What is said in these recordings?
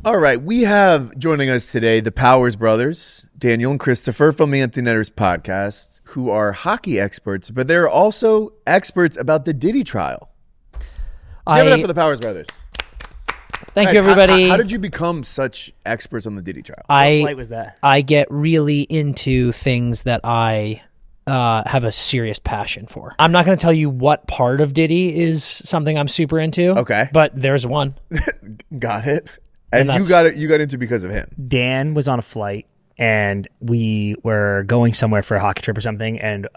All right, we have joining us today the Powers brothers, Daniel and Christopher from the Anthony Netters podcast, who are hockey experts, but they're also experts about the Diddy trial. Give it up for the Powers brothers. Thank you, everybody. How did you become such experts on the Diddy trial? What flight was that? I get really into things that I have a serious passion for. I'm not going to tell you what part of Diddy is something I'm super into. Okay. But there's one. Got it. And you got into because of him. Dan was on a flight, and we were going somewhere for a hockey trip or something, and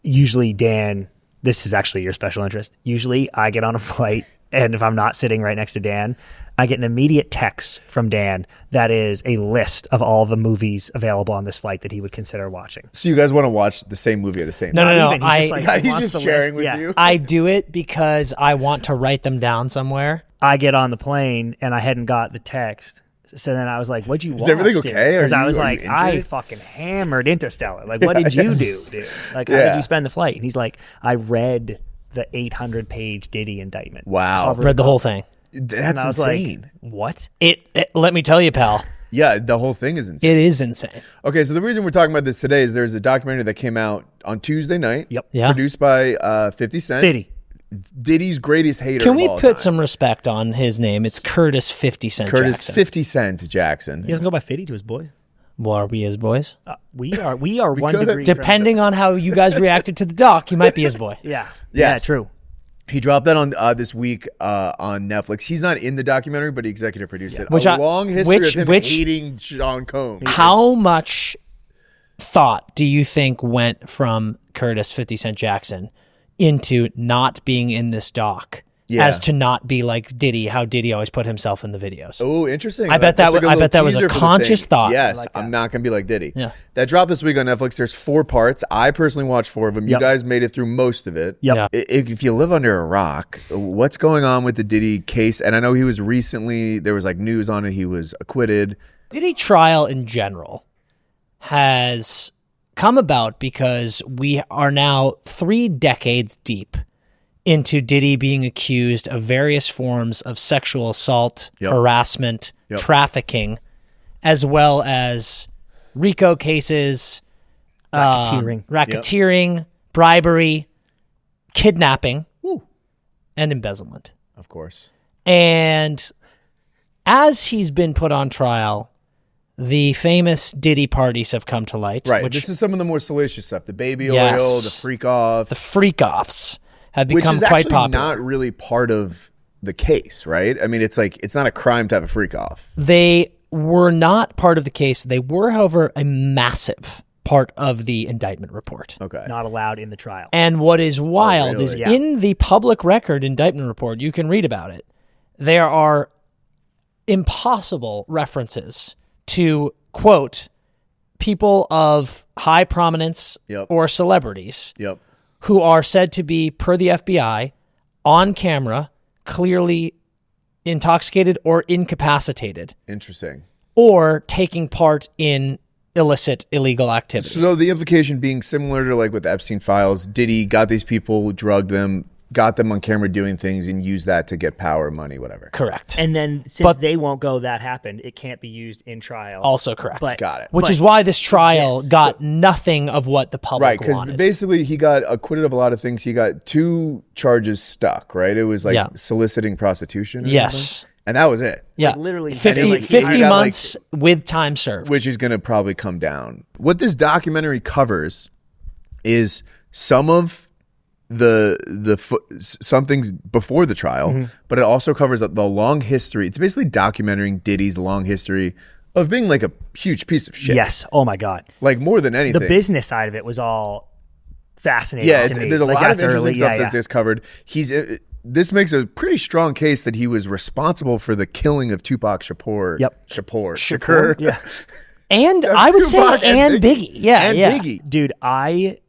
usually Dan, this is actually your special interest, usually I get on a flight, and if I'm not sitting right next to Dan, I get an immediate text from Dan that is a list of all the movies available on this flight that he would consider watching. So you guys want to watch the same movie at the same No, time? no. He's just sharing with you. I do it because I want to write them down somewhere. I get on the plane, and I hadn't got the text. So then I was like, what'd you watch? Is everything okay? Because I was like, I fucking hammered Interstellar. Like, what did you do, dude? Like, how did you spend the flight? And he's like, I read the 800-page Diddy indictment. Wow. Read the whole thing. That's insane. Like, what? Let me tell you, pal. Yeah, the whole thing is insane. It is insane. Okay, so the reason we're talking about this today is there's a documentary that came out on Tuesday night. Yep. Yeah. Produced by 50 Cent. Diddy's greatest hater. Can we of all put time. some respect on his name? It's Curtis 50 Cent Curtis Jackson. 50 Cent Jackson. He doesn't go by Fitty to his boy. Well, are we his boys? We are 1 degree. Depending on how you guys reacted to the doc, he might be his boy. Yeah. Yes. Yeah, true. He dropped that on this week on Netflix. He's not in the documentary, but he executive produced it. Long history of him hating Sean Combs. How much thought do you think went from Curtis 50 Cent Jackson into not being in this doc as to not be like Diddy, how Diddy always put himself in the videos? Oh, interesting. I bet that was a conscious thought. Yes, like I'm not going to be like Diddy. Yeah. That dropped this week on Netflix. There's 4 parts. I personally watched 4 of them. You guys made it through most of it. Yep. Yeah. If you live under a rock, what's going on with the Diddy case? And I know he was recently, there was like news on it, he was acquitted. Diddy trial in general has come about because we are now 3 decades deep into Diddy being accused of various forms of sexual assault, harassment, trafficking, as well as RICO cases, racketeering, bribery, kidnapping, and embezzlement. Of course. And as he's been put on trial, the famous Diddy parties have come to light. Right. This is some of the more salacious stuff. The baby oil, the freak off. The freak-offs have become which is quite actually popular. not really part of the case, right? I mean, it's like, it's not a crime to have a freak off. They were not part of the case. They were, however, a massive part of the indictment report. Okay. Not allowed in the trial. And what is wild is Yeah. in the public record indictment report, you can read about it, there are impossible references to, quote, people of high prominence or celebrities who are said to be, per the FBI, on camera, clearly intoxicated or incapacitated. Interesting. Or taking part in illicit, illegal activity. So the implication being similar to like with the Epstein files, Diddy got these people, drugged them, got them on camera doing things, and used that to get power, money, whatever. Correct. And then since they won't go that happened, it can't be used in trial. Also correct. Got it. Which is why this trial got nothing of what the public wanted. Right, because basically he got acquitted of a lot of things. He got 2 charges stuck, right? It was like soliciting prostitution. Yes. And that was it. Yeah. Like literally 50 months with time served. Which is going to probably come down. What this documentary covers is some of some things before the trial, but it also covers the long history. It's basically documenting Diddy's long history of being like a huge piece of shit. Yes. Oh my God. Like more than anything. The business side of it was all fascinating to me. There's a lot of interesting stuff that's just covered. This makes a pretty strong case that he was responsible for the killing of Tupac Shakur. Shakur. Yeah. And I would Tupac say and Biggie. Yeah. Biggie. Dude, I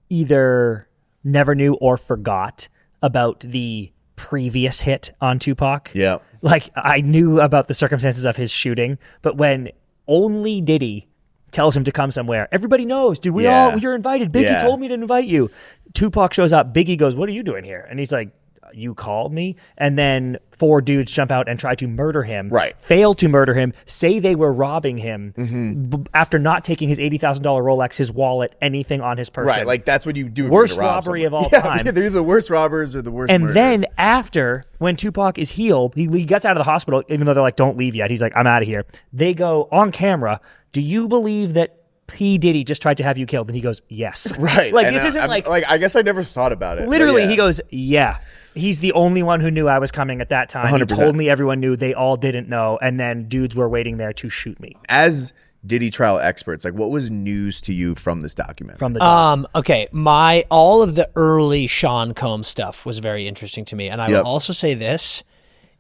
either never knew or forgot about the previous hit on Tupac. Yeah. Like, I knew about the circumstances of his shooting, but when only Diddy tells him to come somewhere, everybody knows, dude, you're invited. Biggie told me to invite you. Tupac shows up. Biggie goes, what are you doing here? And he's like, you called me, and then 4 dudes jump out and try to murder him, right? Fail to murder him, say they were robbing him after not taking his $80,000 Rolex, his wallet, anything on his person. Right, like that's what you do. Worst robbery of all time. Yeah, they're the worst robbers or the worst. And murderers. then after, when Tupac is healed, he gets out of the hospital, even though they're like, "Don't leave yet." He's like, "I'm out of here." They go on camera. Do you believe that P. Diddy just tried to have you killed? And he goes, "Yes." Right. Like and this isn't like I guess I never thought about it. literally. Yeah. He goes, "Yeah." He's the only one who knew I was coming at that time. 100%. He told me everyone knew. They all didn't know. And then dudes were waiting there to shoot me. As Diddy trial experts, like what was news to you from this document? From the Okay, all of the early Sean Combs stuff was very interesting to me, and I will also say this: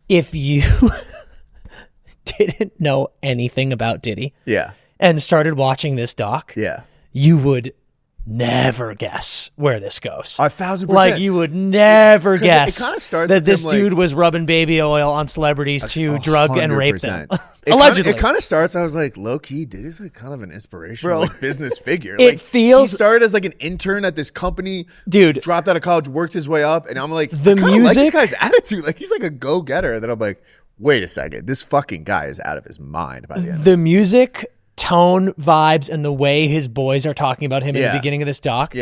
if you didn't know anything about Diddy, and started watching this doc, you would never guess where this goes. 1,000%. Like you would never guess it kinda starts that with this him, dude like- was rubbing baby oil on celebrities to drug and rape them. 100%. Allegedly. It kind of starts, I was like, low key, Diddy's like kind of an inspirational like, business figure. It like, feels- he started as like an intern at this company, Dude. dropped out of college, worked his way up, and I'm like, The I kinda like this music- guy's attitude. Like he's like a go-getter. And then I'm like, wait a second, this fucking guy is out of his mind by the end. The music, tone, vibes, and the way his boys are talking about him in the beginning of this doc,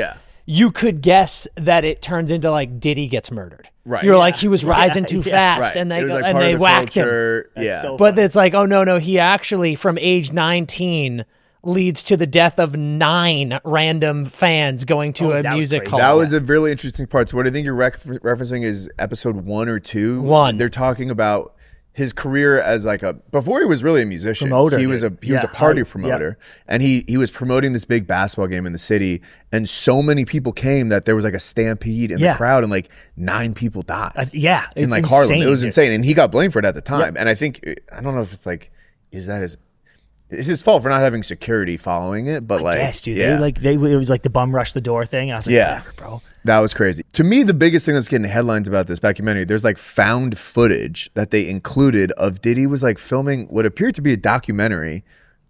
you could guess that it turns into like Diddy gets murdered. Right. You're like, he was rising too fast, Right. and they It was, like, and part of they the whacked culture. him. Yeah. so But it's like, oh no, he actually from age 19 leads to the death of 9 random fans going to a that was music crazy. hall. That was a really interesting part. So what I think you're referencing is episode 1 or 2. 1. They're talking about his career as like before he was really a musician. Promoter, he was a party promoter, and he was promoting this big basketball game in the city, and so many people came that there was like a stampede in the crowd, and like 9 people died. in in like insane, Harlem, it was dude. insane, and he got blamed for it at the time. And I think I don't know if it's like it's his fault for not having security following it, but like Yes, dude. It was like the bum rush the door thing. I was like, whatever, bro. That was crazy. To me, the biggest thing that's getting headlines about this documentary, there's like found footage that they included of Diddy was like filming what appeared to be a documentary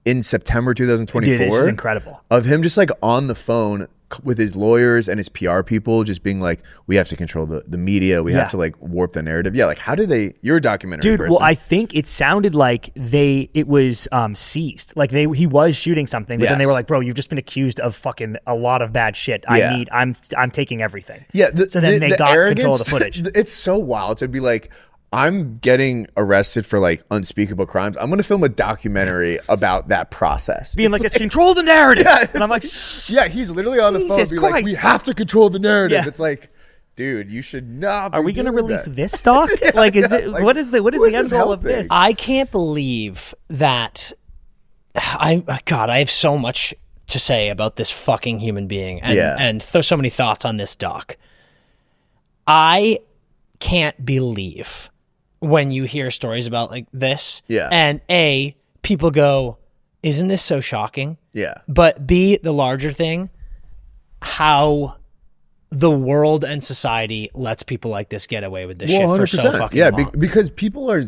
in September 2024. Dude, this is incredible. Of him just like on the phone with his lawyers and his PR people just being like, we have to control the media. We have to like warp the narrative. Yeah, like how do they, you're a documentary Dude, person. well, I think it sounded like it was seized. Like he was shooting something, but then they were like, bro, you've just been accused of fucking a lot of bad shit. I'm taking everything. Yeah. So then they got control of the footage. It's so wild to be like, I'm getting arrested for like unspeakable crimes. I'm going to film a documentary about that process. Being like, let's control the narrative. Yeah, and I'm like, yeah, he's literally on the phone Jesus being like, we Christ. have to control the narrative. Yeah. It's like, dude, you should not be are we going to doing release that. this stock? Like, Like, what is the who is end this goal of helping? this? I can't believe that. I have so much to say about this fucking human being, and throw so many thoughts on this doc. I can't believe when you hear stories about like this, and people go, "Isn't this so shocking?" Yeah. But B, the larger thing, how the world and society lets people like this get away with this shit for so 100%. fucking long. Because people are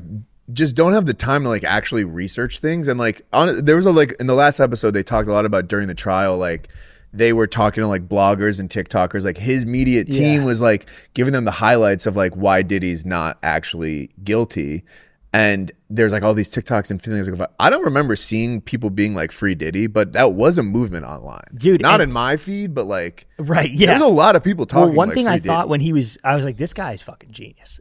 just don't have the time to like actually research things. And like there was in the last episode they talked a lot about during the trial, like they were talking to like bloggers and TikTokers, like his media team was like giving them the highlights of like why Diddy's not actually guilty. And there's like all these TikToks and feelings like, I don't remember seeing people being like free Diddy, but that was a movement online. Dude, not in my feed, but like right, yeah. there's a lot of people talking. Well, one like, thing free I thought Diddy. when I was like, this guy is fucking genius.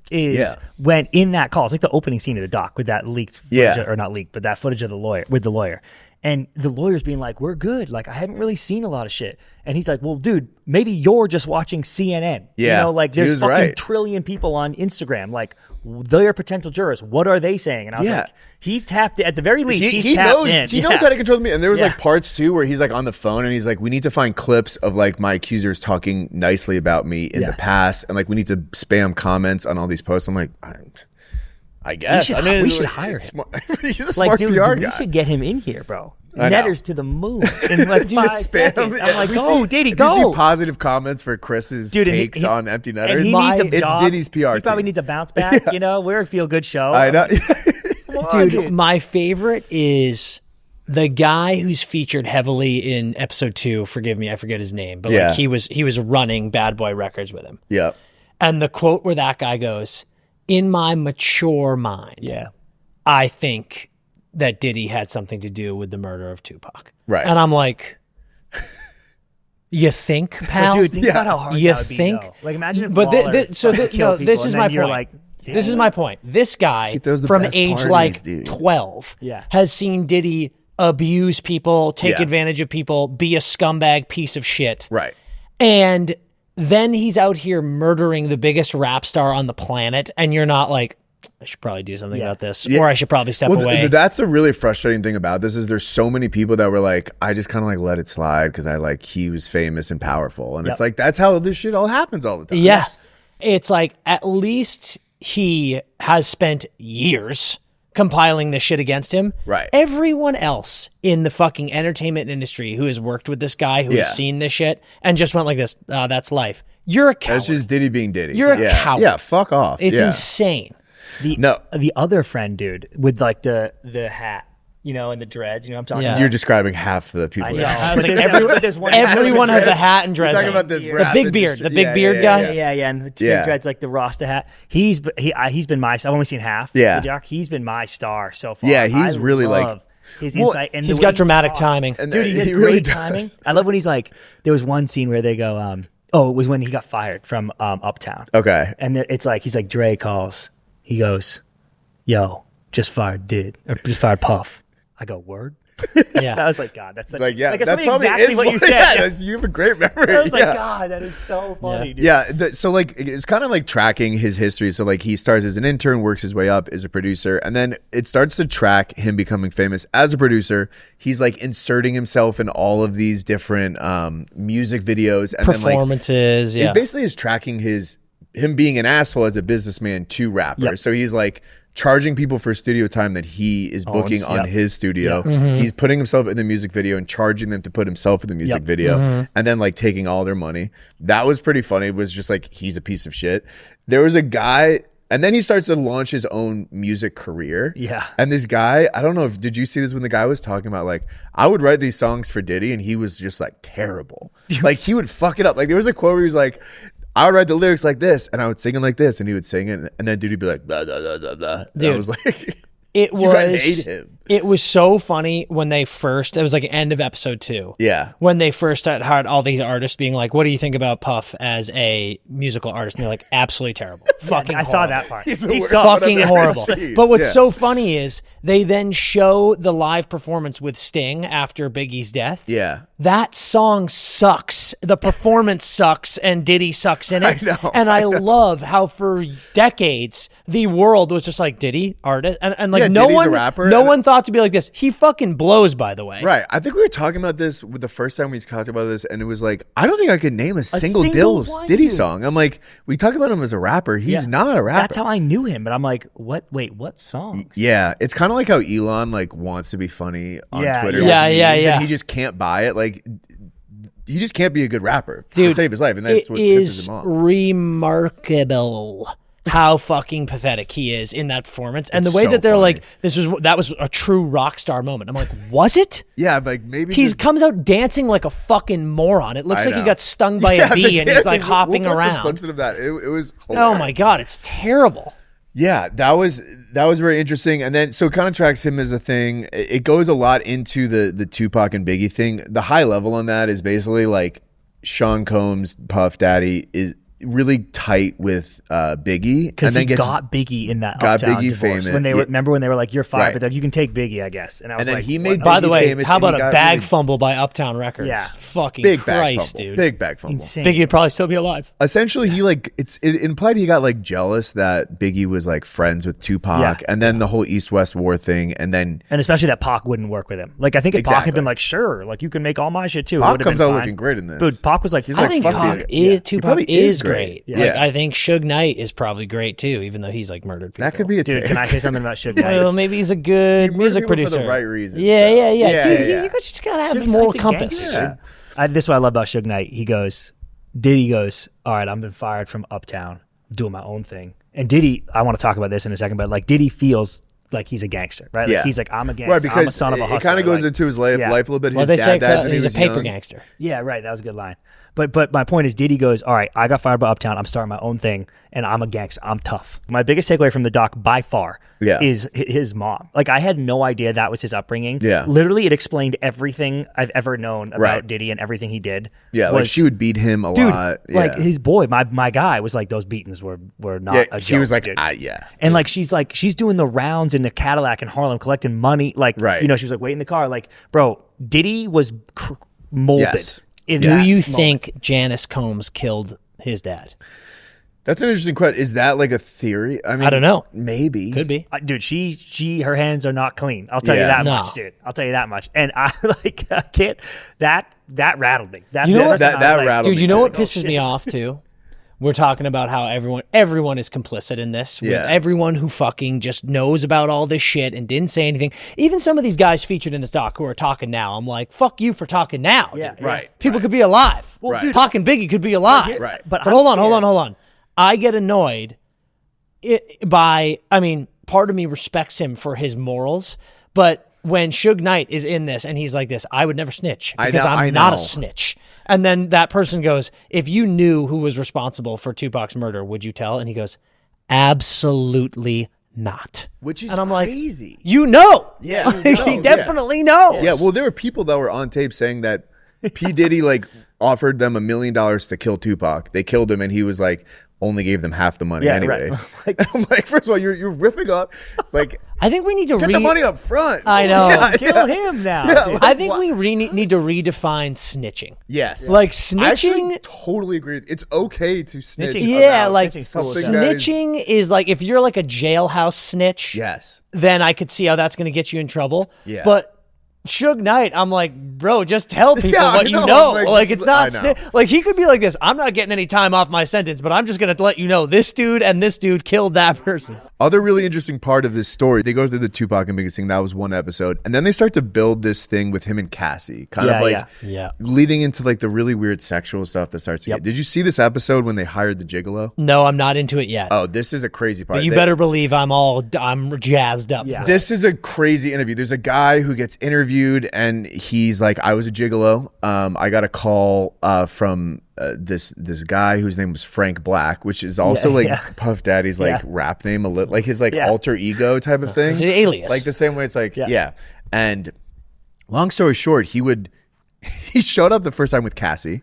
When in that call, it's like the opening scene of the doc with that leaked footage, or not leaked, but that footage of the lawyer. And the lawyer's being like, we're good. Like, I haven't really seen a lot of shit. And he's like, well, dude, maybe you're just watching CNN. Yeah, You know, like he there's was fucking right. trillion people on Instagram. Like, they're potential jurors. What are they saying? And I was like, he's tapped, at the very least, he's he tapped knows in. he knows how to control me. And there was Yeah. like parts too where he's like on the phone and he's like, we need to find clips of like my accusers talking nicely about me in the past, and like we need to spam comments on all these posts. I'm like, I guess We should hire him. He's a Like, smart dude, PR we guy. should get him in here, bro. I know. Netters to the moon in like 5 Just seconds. I'm like, go, Diddy, if go. you see positive comments for Chris's Dude, and takes on empty and netters, he needs a it's job. Diddy's PR He probably team. needs a bounce back. You know, we're a feel good show. I know. Come on, Dude, my favorite is the guy who's featured heavily in episode 2. Forgive me, I forget his name, but like he was running Bad Boy Records with him. Yeah. And the quote where that guy goes, in my mature mind, I think that Diddy had something to do with the murder of Tupac. Right. And I'm like, you think, pal? Dude, think about how hard You that would be, think? though. Like, imagine if But Waller this is my point. Like, this is my point. This guy throws the from best age parties, like dude. 12 Yeah. has seen Diddy abuse people, take Yeah. advantage of people, be a scumbag piece of shit. Right. And then he's out here murdering the biggest rap star on the planet, and you're not like, I should probably do something about this, or I should probably step away. That's the really frustrating thing about this is there's so many people that were like, I just kind of like let it slide because I like he was famous and powerful, and it's like that's how this shit all happens all the time. Yeah. It's like at least he has spent years compiling this shit against him. Right. Everyone else in the fucking entertainment industry who has worked with this guy, who has seen this shit, and just went like this, that's life. You're a coward. That's just Diddy being Diddy. You're a coward. Yeah, fuck off. It's insane. The other friend, dude, with like the hat, you know, and the dreads, you know what I'm talking about? You're describing half the people. I know. that- I was like, everyone has a hat and dreads. Talking on. about the big beard, the big beard guy. Yeah, and the two dreads, like the Rasta hat. He's been my. I've only seen half. Yeah. The Jock. He's been my star so far. Yeah, he's really love like his insight. And He's the way got he dramatic talks. timing. And Dude, he has really great does. timing. I love when he's like, there was one scene where they go, oh, it was when he got fired from Uptown. Okay. And it's like, he's like, Dre calls. He goes, yo, just fired Puff. I go, word? Yeah. I was like, God, that's Like, yeah, that's that's probably exactly what you said. Yeah, you have a great memory. I was like, yeah. God, that is so funny, dude. Yeah, so like it's kind of like tracking his history. So like he starts as an intern, works his way up as a producer, and then it starts to track him becoming famous as a producer. He's like inserting himself in all of these different music videos and Performances. Then, like, it basically is tracking him being an asshole as a businessman to rappers. Yep. So he's like charging people for studio time that he is booking on his studio. He's putting himself in the music video and charging them to put himself in the music video, and then like taking all their money. That was pretty funny. It was just like, he's a piece of shit. There was a guy, and then he starts to launch his own music career. Yeah. And this guy, I don't know if, did you see this when the guy was talking about like, I would write these songs for Diddy and he was just like terrible. Like he would fuck it up. Like there was a quote where he was like, I would write the lyrics like this, and I would sing it like this, and he would sing it, and then dude would be like, blah, blah, blah, blah, blah. And I was like, you guys hate him. It was so funny when they first, it was like end of episode 2. Yeah. When they first had all these artists being like, what do you think about Puff as a musical artist? And they're like, absolutely terrible. Fucking I saw that part. He's the worst fucking one I've ever horrible. seen. But what's Yeah. so funny is they then show the live performance with Sting after Biggie's death. Yeah. That song sucks. The performance sucks, and Diddy sucks in it. I know. And I love how for decades the world was just like, Diddy, artist, and like Yeah, no Diddy's a one, rapper, no and- one thought to be like this. He fucking blows, by the way. Right. I think we were talking about this with the first time we talked about this, and it was like, I don't think I could name a single single Dills one, Diddy dude. song. I'm like, we talk about him as a rapper. He's not a rapper. That's how I knew him, but I'm like, what? Wait, what song? Yeah, it's kind of like how Elon like wants to be funny on Yeah, Twitter. yeah. with Yeah, memes, yeah. And he just can't buy it. Like, he just can't be a good rapper to Dude, save his life, and that's it what pisses is him off. remarkable how fucking pathetic he is in that performance, and It's the way so that they're funny. like, that was a true rock star moment. I'm like, was it? Yeah, like maybe He the- comes out dancing like a fucking moron. It looks I like he know. got stung by Yeah, a bee the and he's like dancing- hopping we'll put some around. clips of that. It was Oh hilarious. my god, it's terrible. Yeah, that was very interesting. And then so it kind of tracks him as a thing. It goes a lot into the Tupac and Biggie thing. The high level on that is basically like Sean Combs, Puff Daddy is really tight with Biggie, Because and then he gets got Biggie in that got Uptown Biggie divorce. famous. When they were, Yeah. remember when they were like, you're fired, Right. but like, you can take Biggie, I guess. And I was And then like, he made what? By the Biggie way, famous, how and he about a got bag really- fumble by Uptown Records? Yeah. Fucking big bag Christ, fumble, dude. big bag fumble. Insane. Biggie would probably still be alive. Essentially, he like it implied he got like jealous that Biggie was like friends with Tupac, Yeah. and then the whole East-West war thing, and then And especially that Pac wouldn't work with him. Like, I think if Pac Exactly. had been like, sure, like, you can make all my shit too. it Pac would've comes been out fine. looking great in this. Dude, Pac was like, He's I like, think fuck Pac these- yeah. Tupac probably is is great. great. Like, Yeah. I think Suge Knight is probably great too, even though he's like murdered people. that could be a dude, take. can I say something about Suge Knight? Well, maybe he's a good He music murdered people producer for the right reasons, Yeah, though. yeah, yeah, Yeah, dude. yeah. You just gotta have Suge a moral Knight's a compass. gangster. This is what I love about Suge Knight. He goes, Diddy goes, all right, I've been fired from Uptown, I'm doing my own thing. And Diddy, I want to talk about this in a second, but like Diddy feels like he's a gangster, right? Yeah. Like he's like, I'm a gangster. Right, because I'm a son of a hustler. it kind of goes like, into his life a little bit. Well, His they dad say dies when he he's a was paper young. gangster. Yeah, right. That was a good line. But my point is, Diddy goes, all right, I got fired by Uptown. I'm starting my own thing, and I'm a gangster. I'm tough. My biggest takeaway from the doc by far is his mom. Like, I had no idea that was his upbringing. Yeah. Literally, it explained everything I've ever known about Diddy and everything he did. Yeah, like she would beat him a lot. Yeah. Like his boy, my guy was like, those beatings were not a joke. He was like, dude. yeah. And like she's doing the rounds in the Cadillac in Harlem collecting money. Like, Right. you know, she was like, wait in the car. Like, bro, Diddy was molded. Yes. Do you think Janice Combs killed his dad? That's an interesting question. Is that like a theory? I mean, I don't know. Maybe. Could be. Dude, her hands are not clean. I'll tell you that much, dude. I'll tell you that much. And I can't. That rattled me. That's You know what? That rattled me. Dude, you know too. what pisses me off too? We're talking about how everyone is complicit in this. Yeah. Everyone who fucking just knows about all this shit and didn't say anything. Even some of these guys featured in this doc who are talking now. I'm like, fuck you for talking now. Yeah, dude. right. People could be alive. Well, dude, Tupac and Biggie could be alive. Right. But hold on. I get annoyed part of me respects him for his morals, but when Suge Knight is in this and he's like this, I would never snitch because I'm not a snitch. And then that person goes, if you knew who was responsible for Tupac's murder, would you tell? And he goes, absolutely not. Which is and I'm crazy. Like, you know. Yeah. He definitely knows. Yeah, well, there were people that were on tape saying that P. Diddy like offered them $1 million to kill Tupac. They killed him and he was like, only gave them half the money anyway. Right. I'm like, first of all, you're ripping off. It's like, I think we need to get the money up front. I know. Yeah, Kill him now. Yeah, I think we need to redefine snitching. Yes. Like I snitching. actually totally agree. It's okay to snitch. Snitching- Yeah, about like something that is- snitching is like if you're like a jailhouse snitch, Yes. then I could see how that's going to get you in trouble. Yeah. But Suge Knight, I'm like, bro, just tell people Yeah, what I you know. know. Like, Like, this it's is- not I know. like he could be like this. I'm not getting any time off my sentence, but I'm just going to let you know this dude and this dude killed that person. Other really interesting part of this story, they go through the Tupac and Biggie thing. That was one episode. And then they start to build this thing with him and Cassie, kind of like leading into like the really weird sexual stuff that starts to get. Did you see this episode when they hired the gigolo? No, I'm not into it yet. Oh, this is a crazy part. But you better believe I'm jazzed up. Yeah. For This is a crazy interview. There's a guy who gets interviewed and he's like, I was a gigolo. I got a call from this guy whose name was Frank Black, which is also Puff Daddy's like rap name, like his like alter ego type of thing. It's an alias. Like the same way it's like, And long story short, he showed up the first time with Cassie.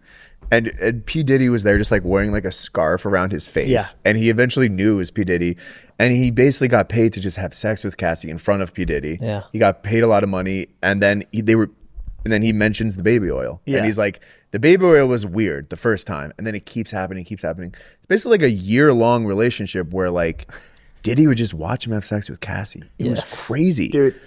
And P. Diddy was there just like wearing like a scarf around his face. Yeah. And he eventually knew it was P. Diddy. And he basically got paid to just have sex with Cassie in front of P. Diddy. Yeah. He got paid a lot of money. And then he mentions the baby oil. Yeah. And he's like, the baby oil was weird the first time. And then it keeps happening. It's basically like a year-long relationship where like Diddy would just watch him have sex with Cassie. It was crazy. Dude.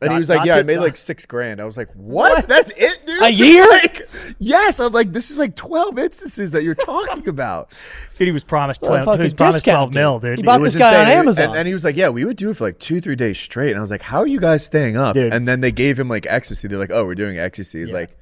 And he was like, I made like $6,000. I was like, what? That's it, dude? A year? Like, yes. I'm like, this is like 12 instances that you're talking about. Dude, he was promised Well, 12, he was fucking promised discount, 12 mil, dude. He bought It was this guy on insane. Amazon. And he was like, yeah, we would do it for like 2-3 days straight. And I was like, how are you guys staying up? Dude. And then they gave him like ecstasy. They're like, oh, we're doing ecstasy. He's like,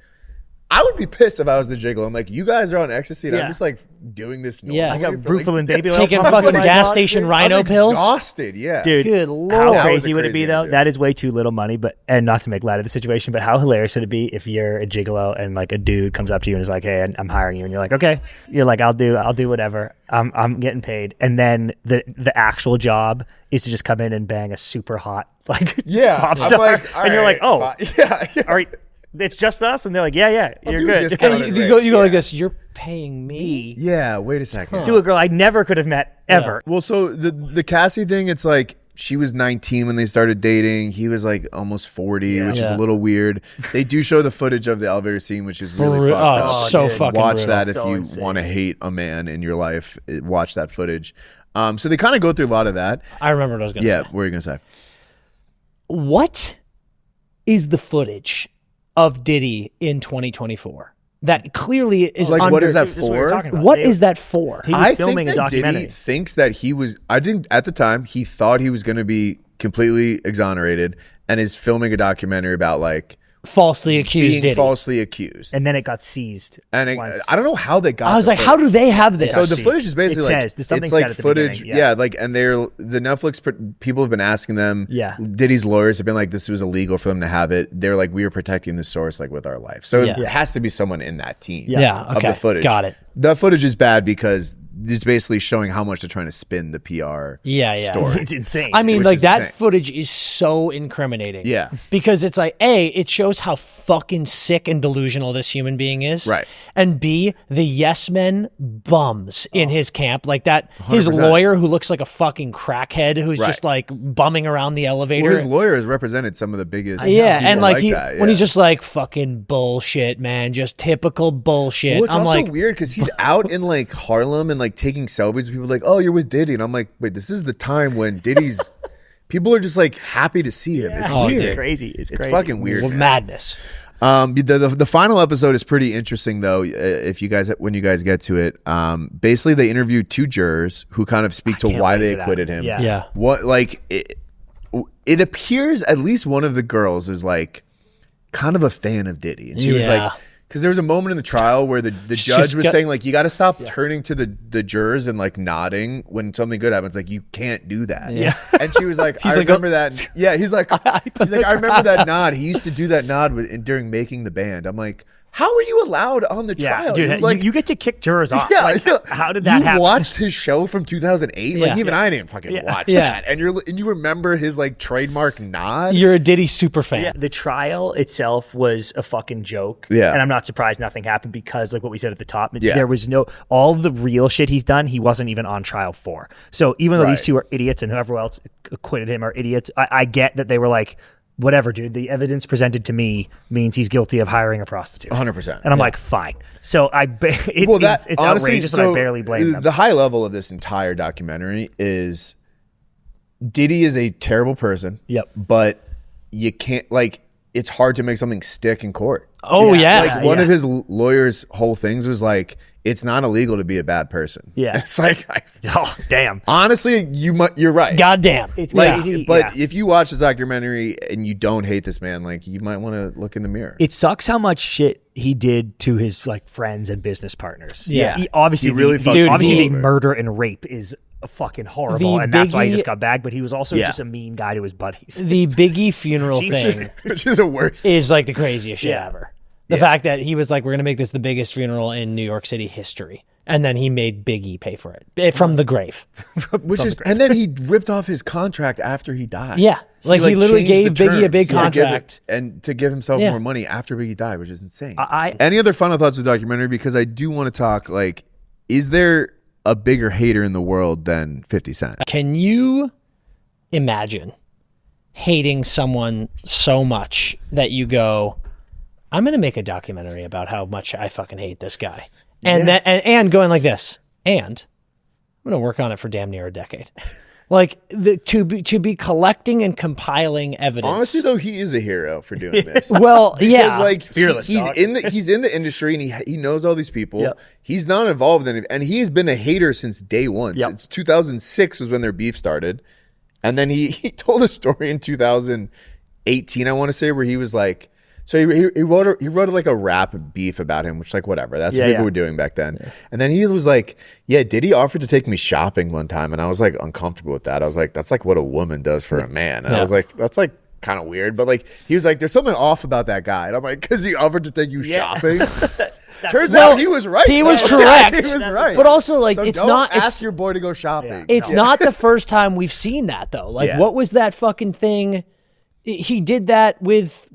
I would be pissed if I was the gigolo. I'm like, you guys are on ecstasy and I'm just like doing this normally. Yeah. I got for, like, Brufel and baby oil. Taking pumped fucking in my gas dog, station dude. rhino I'm pills. exhausted, yeah. Dude, Good Lord. how That was crazy a would it crazy be though? interview. That is way too little money, and not to make light of the situation, but how hilarious would it be if you're a gigolo and like a dude comes up to you and is like, "Hey, I'm hiring you," and you're like, "Okay," you're like, "I'll do whatever. I'm getting paid," and then the actual job is to just come in and bang a super hot like pop I'm star, like, all and you're right, like, "Oh, yeah. all right." It's just us, and they're like, "Yeah, you're do a good." discount. You go like this. You're paying me. Yeah, wait a second. To a girl I never could have met ever. Well, so the Cassie thing, it's like she was 19 when they started dating. He was like almost 40, which is a little weird. They do show the footage of the elevator scene, which is really fucked up. It's so fucking Watch brutal. that if So you insane. want to hate a man in your life. Watch that footage. So they kind of go through a lot of that. I remember what I was going to say. Yeah, what are you gonna say? What is the footage of Diddy in 2024 that clearly is Like, under, what is that This is what we're for? talking about. What is that for? He was I filming think a that documentary. Diddy thinks that he was. I think at the time he thought he was going to be completely exonerated, and is filming a documentary about like falsely accused being Diddy. falsely accused. And then it got seized. And once. I don't know how they got I was the like, how do they have this? So the footage is basically It says, there's something it's like said at the footage, beginning, like, and the Netflix people have been asking them. Yeah. Diddy's lawyers have been like, this was illegal for them to have it. They're like, we are protecting the source like with our life. So Yeah. it has to be someone in that team. Yeah, Of okay, the footage. got it. The footage is bad because it's basically showing how much they're trying to spin the PR story. It's insane. I mean, Which like is that insane. footage is so incriminating. Yeah. Because it's like, A, it shows how fucking sick and delusional this human being is. Right. And B, the yes men bums in his camp. Like that, his 100%. lawyer who looks like a fucking crackhead who's Right. just like bumming around the elevator. Well, his lawyer has represented some of the biggest. Yeah, people and like that, when he's just like fucking bullshit, man, just typical bullshit. Well, it's I'm also like, weird because he's out in like Harlem and like taking selfies with people like, oh, you're with Diddy. And I'm like, wait, this is the time when Diddy's people are just like happy to see him. It's Oh, weird. dude. It's crazy. It's crazy. fucking weird. well, man. madness. The final episode is pretty interesting though. If you guys, when you guys get to it, basically they interviewed 2 jurors who kind of speak to can't why wait they for that. acquitted him. Yeah. Yeah. What like it appears at least one of the girls is like kind of a fan of Diddy, and she was Yeah. like, because there was a moment in the trial where the judge was saying like, you got to stop turning to the jurors and like nodding when something good happens. Like you can't do that. Yeah. And she was like, I like, remember that. Yeah. He's like, I remember that nod. He used to do that nod during making the band. I'm like, how are you allowed on the Yeah, trial? dude, You're like, you get to kick jurors off. yeah, Like, yeah. how did that you happen? watched his show from 2008? Like Yeah. even I didn't fucking watch Yeah. that. And you remember his like trademark nod? You're a Diddy super fan. Yeah, the trial itself was a fucking joke. Yeah. And I'm not surprised nothing happened because, like what we said at the top, Yeah. there was all the real shit he's done, he wasn't even on trial for. So even though these Right. 2 are idiots and whoever else acquitted him are idiots, I get that they were like, whatever, dude, the evidence presented to me means he's guilty of hiring a prostitute. 100%. And I'm like, fine. So it's honestly, outrageous, but I barely blame them. The high level of this entire documentary is Diddy is a terrible person. Yep. But you can't it's hard to make something stick in court. Oh, yeah. Like one of his lawyers' whole things was like, it's not illegal to be a bad person. Yeah. It's like, Oh, damn. honestly, you're right. Goddamn. It's Like, crazy. but Yeah. if you watch this documentary and you don't hate this man, like you might want to look in the mirror. It sucks how much shit he did to his like friends and business partners. Yeah. Obviously, He really fucked obviously the people over. murder and rape is fucking horrible, The and that's why he Biggie- just got bagged. But he was also Yeah. just a mean guy to his buddies. The Biggie funeral Jesus. thing Which is a worse. is like the craziest shit Yeah. ever. The fact that he was like, we're going to make this the biggest funeral in New York City history. And then he made Biggie pay for it from the grave. And then he ripped off his contract after he died. Yeah. Like, he literally changed gave the Biggie a big terms to give it- contract. and to give himself Yeah. more money after Biggie died, which is insane. I Any other final thoughts of the documentary? Because I do want to talk, like, is there a bigger hater in the world than 50 Cent? Can you imagine hating someone so much that you go, I'm going to make a documentary about how much I fucking hate this guy. And Yeah. and going like this. And I'm going to work on it for damn near a decade. Like to be collecting and compiling evidence. Honestly, though, he is a hero for doing this. well, Because yeah. like Fearless, he's dog. in the industry and he knows all these people. Yep. He's not involved in it, and he has been a hater since day one. Yep. Since 2006 was when their beef started, and then he told a story in 2018, I want to say, where he was like, so he wrote like a rap beef about him, which like whatever, that's what people were doing back then. Yeah. And then he was like, yeah, Diddy offered to take me shopping one time, and I was like uncomfortable with that. I was like, that's like what a woman does for a man. And I was like, that's like kind of weird, but like he was like, there's something off about that guy. And I'm like, because he offered to take you shopping. Turns out he was right. He was though. correct. He was right. But also, like, So it's don't not. ask It's, your boy to go shopping. it's not the first time we've seen that though. Like, Yeah. what was that fucking thing? He did that with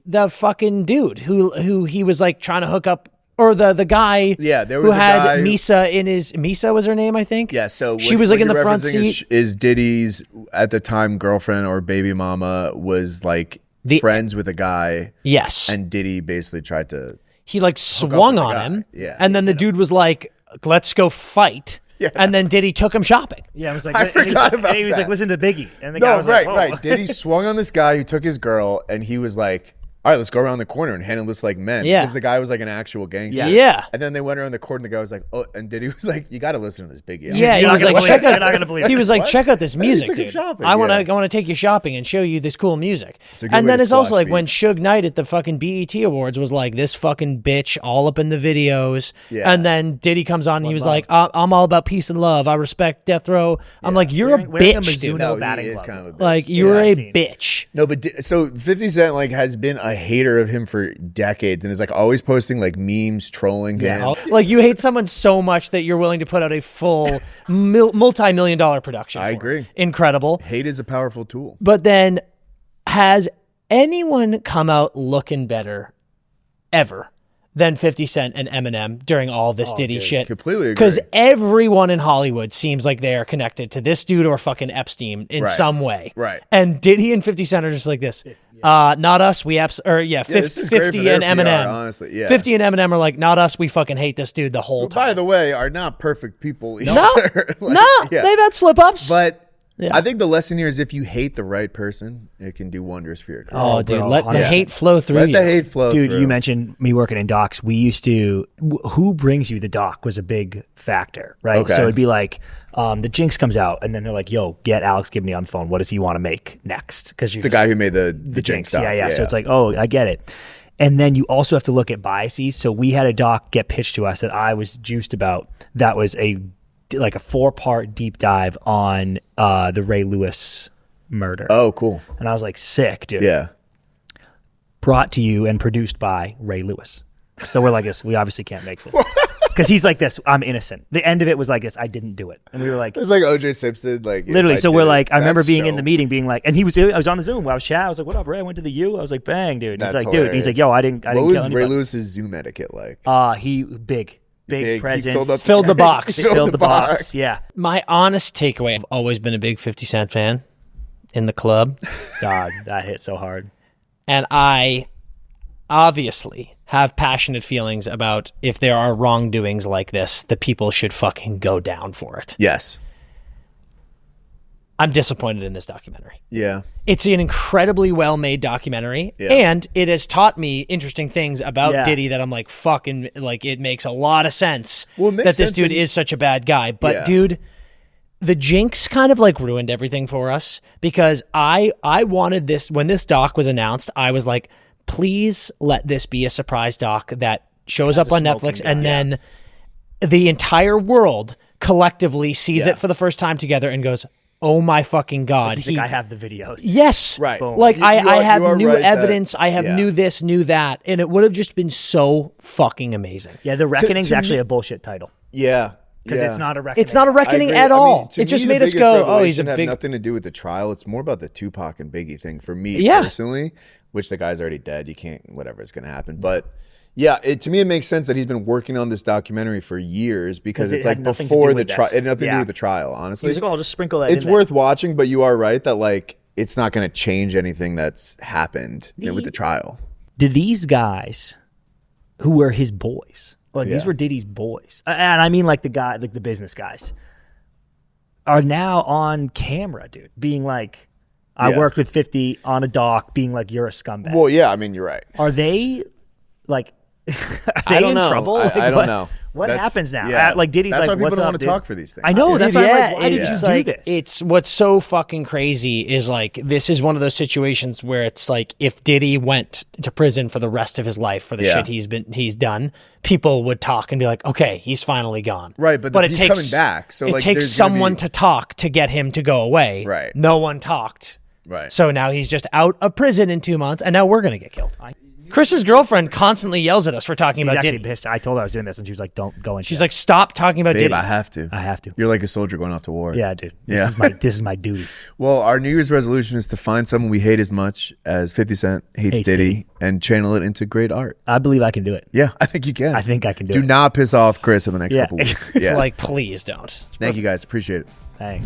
the fucking dude who he was like trying to hook up, or the guy Yeah, there who was a had guy who- Misa in his Misa was her name, I think. Yeah, so she what- was like what in the you're front referencing seat. is Diddy's at the time girlfriend or baby mama was like friends with a guy, Yes, and Diddy basically tried to. he like swung with the on guy. him. Yeah. and then the dude was like, "Let's go fight." Yeah. And then Diddy took him shopping. Yeah, I was like, I and he was forgot like- about and he was that. like, listen to Biggie, and the guy No, was right, like, whoa. right. Diddy swung on this guy who took his girl, and he was like, all right, let's go around the corner and handle this like men. Yeah. Because the guy was like an actual gangster. Yeah. And then they went around the corner and the guy was like, oh, and Diddy was like, you got to listen to this Biggie. Yeah, he You're was not like, gonna check believe it. out. You're not gonna believe He it. was like, What? check out this And he music, took him dude. shopping, I want yeah. to take you shopping and show you this cool music. a good And way then to it's also squash like beef. when Suge Knight at the fucking BET Awards was like, this fucking bitch all up in the videos. Yeah. And then Diddy comes on and he was like, I'm all about peace and love. I respect death row. I'm like, you're a Wearing a bitch, dude. Mizuno No, batting he is glove. kind of a bitch. Like, you're Yeah, a I've seen. bitch. No, but so 50 Cent like has been a hater of him for decades and is like always posting like memes trolling him. Like, you hate someone so much that you're willing to put out a full multi-million-dollar production. I for it. agree. Incredible. Hate is a powerful tool. But then, has anyone come out looking better ever than 50 Cent and Eminem during all this Diddy shit? Completely agree. Because everyone in Hollywood seems like they are connected to this dude or fucking Epstein in Right. some way. Right. And Diddy and 50 Cent are just like this. Not us. We this 50, is great for 50 their and PR, Eminem. honestly, yeah. 50 and Eminem are like, not us. We fucking hate this dude the whole time. By the way, are not perfect people either. No, Like, no, yeah. they've had slip ups. But Yeah. I think the lesson here is if you hate the right person, it can do wonders for your career. Oh, dude, bro, let the yeah. hate flow through Let you. the hate flow Dude, through. you mentioned me working in docs. We used to, who brings you the doc was a big factor, right? Okay. So it'd be like, the Jinx comes out, and then they're like, yo, get Alex Gibney on the phone. What does he want to make next? Because the guy who made the Jinx. stuff. Yeah. So it's like, oh, I get it. And then you also have to look at biases. So we had a doc get pitched to us that I was juiced about. That was a 4-part deep dive on the Ray Lewis murder. oh, cool. And I was like, sick, dude. Yeah. Brought to you and produced by Ray Lewis. So we're like this. We obviously can't make this. Because he's like this, I'm innocent. The end of it was like this, I didn't do it. And we were like, It's like OJ Simpson. Like literally. if So did we're it. like, I remember That's being in so- the meeting being like, and I was on the Zoom. I was chatting. I was like, what up, Ray? I went to the U. I was like, bang, dude. And he's That's like, dude. And he's like, hilarious. yo, I didn't What kill was anybody. Ray Lewis's Zoom etiquette like? He big He presence. Filled the box. Filled the box. Yeah. My honest takeaway, I've always been a big 50 Cent fan in the club. God, that hit so hard. And I obviously have passionate feelings about if there are wrongdoings like this, the people should fucking go down for it. Yes. I'm disappointed in this documentary. Yeah. It's an incredibly well-made documentary, Yeah. and it has taught me interesting things about Yeah. Diddy that I'm like, fucking, like, it makes a lot of sense Well, it makes that this sense dude in- is such a bad guy. But, Yeah. dude, the Jinx kind of, like, ruined everything for us because I wanted this, when this doc was announced, I was like, please let this be a surprise doc that shows up a on smoking Netflix, gun, and then the entire world collectively sees Yeah. it for the first time together and goes, oh my fucking God. He's like, I have the videos. Yes. Right. Boom. Like You I are- have you are new right that- evidence. I have yeah. new this, new that. And it would have just been so fucking amazing. Yeah, The Reckoning's to actually me- a bullshit title. Yeah. Because yeah. it's not a reckoning. It's not a I reckoning agree. at I mean, all. to It just me, made the us biggest go, oh, he's a revelation had big. nothing to do with the trial. It's more about the Tupac and Biggie thing for me Yeah. personally, which the guy's already dead. You can't, whatever is going to happen. But yeah, to me, it makes sense that he's been working on this documentary for years because 'Cause it it's like had nothing to before do the with trial. this. It had nothing to do Yeah. with the trial, He honestly. was like, oh, I'll just sprinkle that It's in worth watching, but you are right that like it's not going to change anything that's happened with the trial. there. Did these guys who were his boys, like these Yeah. were Diddy's boys, and I mean like the guy, like the business guys, are now on camera, dude, being like, I Yeah. worked with 50 on a doc, being like, you're a scumbag. Well, yeah, I mean, you're right. Are they like, are they I don't in know. trouble? I Like, don't what, know. What That's- happens now? yeah. Like Diddy's That's like, why people what's don't up, want to dude? talk for these things. I know. That's why I'm like, why did it's you do like, this? It's what's so fucking crazy is like this is one of those situations where it's like if Diddy went to prison for the rest of his life for the Yeah. shit he's done, people would talk and be like, okay, he's finally gone. Right, but he's coming back, so, it like, takes there's gonna someone be- to talk to get him to go away. Right. No one talked. Right. So now he's just out of prison in 2 months, and now we're gonna get killed. Chris's girlfriend constantly yells at us for talking She's about actually Diddy. pissed. I told her I was doing this, and she was like, "Don't go in." She's like, stop talking about Babe, Diddy. I have to. I have to. You're like a soldier going off to war. Yeah, dude. This Yeah. is my duty. Well, our New Year's resolution is to find someone we hate as much as 50 Cent hates Diddy and channel it into great art. I believe I can do it. Yeah, I think you can. I think I can do Do it. not piss off Chris in the next Yeah. couple weeks. Yeah. Like, please don't. Thank you guys. Appreciate it. Dang.